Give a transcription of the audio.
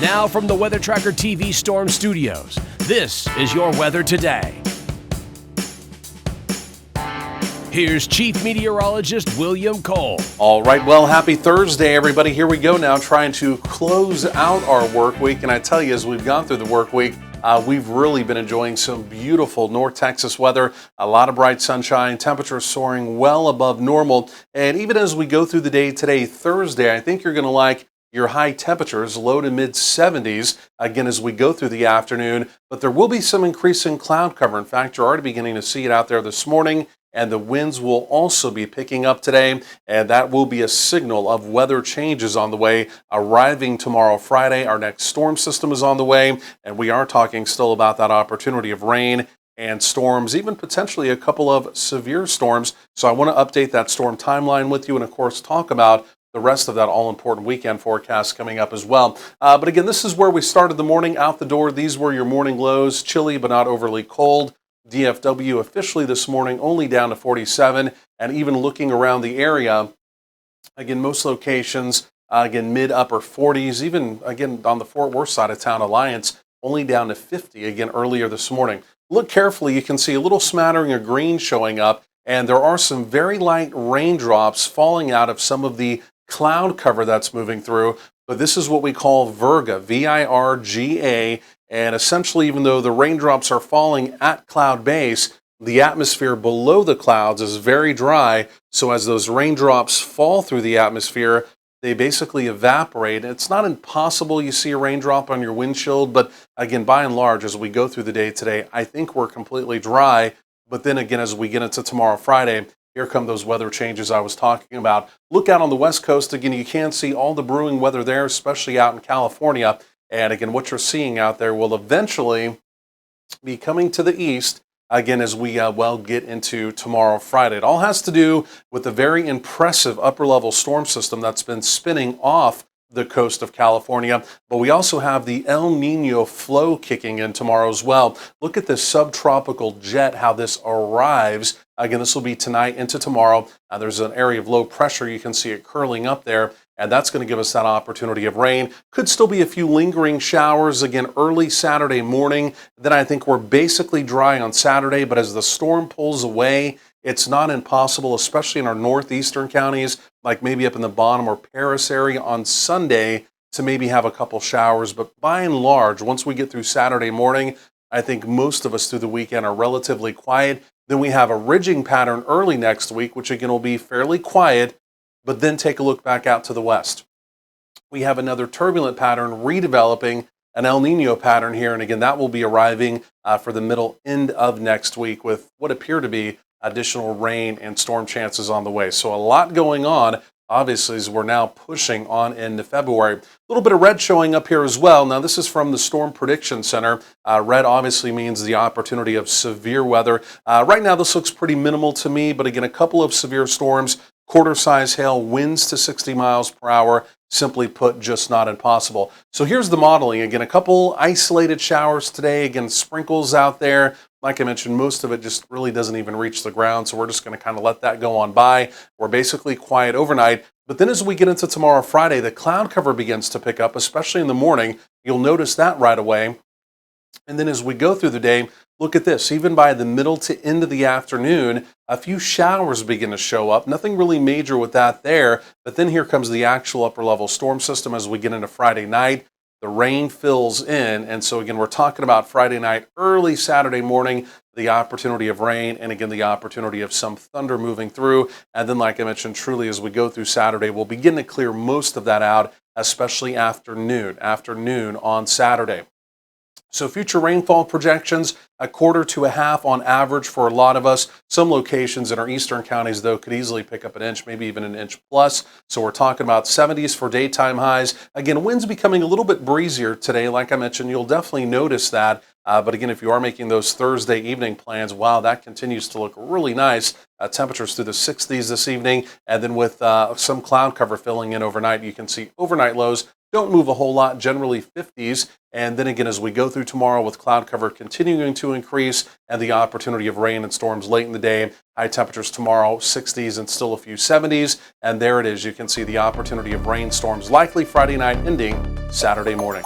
Now from the Weather Tracker TV Storm Studios, this is your weather today. Here's Chief Meteorologist William Cole. All right, well, happy Thursday, everybody. Here we go now, trying to close out our work week. And I tell you, as we've gone through the work week, we've really been enjoying some beautiful North Texas weather, a lot of bright sunshine, temperatures soaring well above normal. And even as we go through the day today, Thursday, I think you're going to like your high temperatures, low to mid 70s, again, as we go through the afternoon. But there will be some increasing cloud cover. In fact, you're already beginning to see it out there this morning. And the winds will also be picking up today, and that will be a signal of weather changes on the way, arriving tomorrow, Friday. Our next storm system is on the way, and we are talking still about that opportunity of rain and storms, even potentially a couple of severe storms. So I want to update that storm timeline with you and, of course, talk about the rest of that all-important weekend forecast coming up as well. But again, this is where we started the morning out the door. These were your morning lows, chilly but not overly cold. DFW officially this morning only down to 47, and even looking around the area, again, most locations, again, mid-upper 40s, even, again, on the Fort Worth side of town, Alliance, only down to 50, again, earlier this morning. Look carefully, you can see a little smattering of green showing up, and there are some very light raindrops falling out of some of the cloud cover that's moving through, but this is what we call Virga, V-I-R-G-A, and essentially, even though the raindrops are falling at cloud base, the atmosphere below the clouds is very dry, so as those raindrops fall through the atmosphere, they basically evaporate. It's not impossible you see a raindrop on your windshield, but again, by and large, as we go through the day today, I think we're completely dry, but then again, as we get into tomorrow, Friday, here come those weather changes I was talking about. Look out on the West Coast. Again, you can see all the brewing weather there, especially out in California. And again, what you're seeing out there will eventually be coming to the east, again, as we get into tomorrow, Friday. It all has to do with the very impressive upper-level storm system that's been spinning off the coast of California, but we also have the El Nino flow kicking in tomorrow as well. Look at this subtropical jet, how this arrives. Again, this will be tonight into tomorrow. There's an area of low pressure. You can see it curling up there, and that's going to give us that opportunity of rain. Could still be a few lingering showers, again, early Saturday morning. Then I think we're basically dry on Saturday, but as the storm pulls away, it's not impossible, especially in our northeastern counties, like maybe up in the Bonham or Paris area on Sunday, to maybe have a couple showers. But by and large, once we get through Saturday morning, I think most of us through the weekend are relatively quiet. Then we have a ridging pattern early next week, which again will be fairly quiet, but then take a look back out to the west. We have another turbulent pattern redeveloping, an El Nino pattern here, and again, that will be arriving for the middle end of next week with what appear to be additional rain and storm chances on the way. So a lot going on, obviously, as we're now pushing on into February. A little bit of red showing up here as well. Now, this is from the Storm Prediction Center. Red obviously means the opportunity of severe weather. Right now, this looks pretty minimal to me, but again, a couple of severe storms, quarter-size hail, winds to 60 miles per hour, simply put, just not impossible. So here's the modeling. Again, a couple isolated showers today. Again, sprinkles out there. Like I mentioned, most of it just really doesn't even reach the ground, so we're just going to kind of let that go on by. We're basically quiet overnight. But then as we get into tomorrow, Friday, the cloud cover begins to pick up, especially in the morning. You'll notice that right away. And then as we go through the day, look at this. Even by the middle to end of the afternoon, a few showers begin to show up. Nothing really major with that there. But then here comes the actual upper-level storm system as we get into Friday night. The rain fills in, and so again, we're talking about Friday night, early Saturday morning, the opportunity of rain, and again, the opportunity of some thunder moving through. And then, like I mentioned, truly, as we go through Saturday, we'll begin to clear most of that out, especially afternoon on Saturday. So future rainfall projections, a quarter to a half on average for a lot of us. Some locations in our eastern counties, though, could easily pick up an inch, maybe even an inch plus. So we're talking about 70s for daytime highs. Again, winds becoming a little bit breezier today. Like I mentioned, you'll definitely notice that. But again, if you are making those Thursday evening plans, wow, that continues to look really nice. Temperatures through the 60s this evening. And then with some cloud cover filling in overnight, you can see overnight lows don't move a whole lot, generally 50s. And then again, as we go through tomorrow with cloud cover continuing to increase and the opportunity of rain and storms late in the day, high temperatures tomorrow, 60s and still a few 70s. And there it is. You can see the opportunity of rainstorms likely Friday night ending Saturday morning.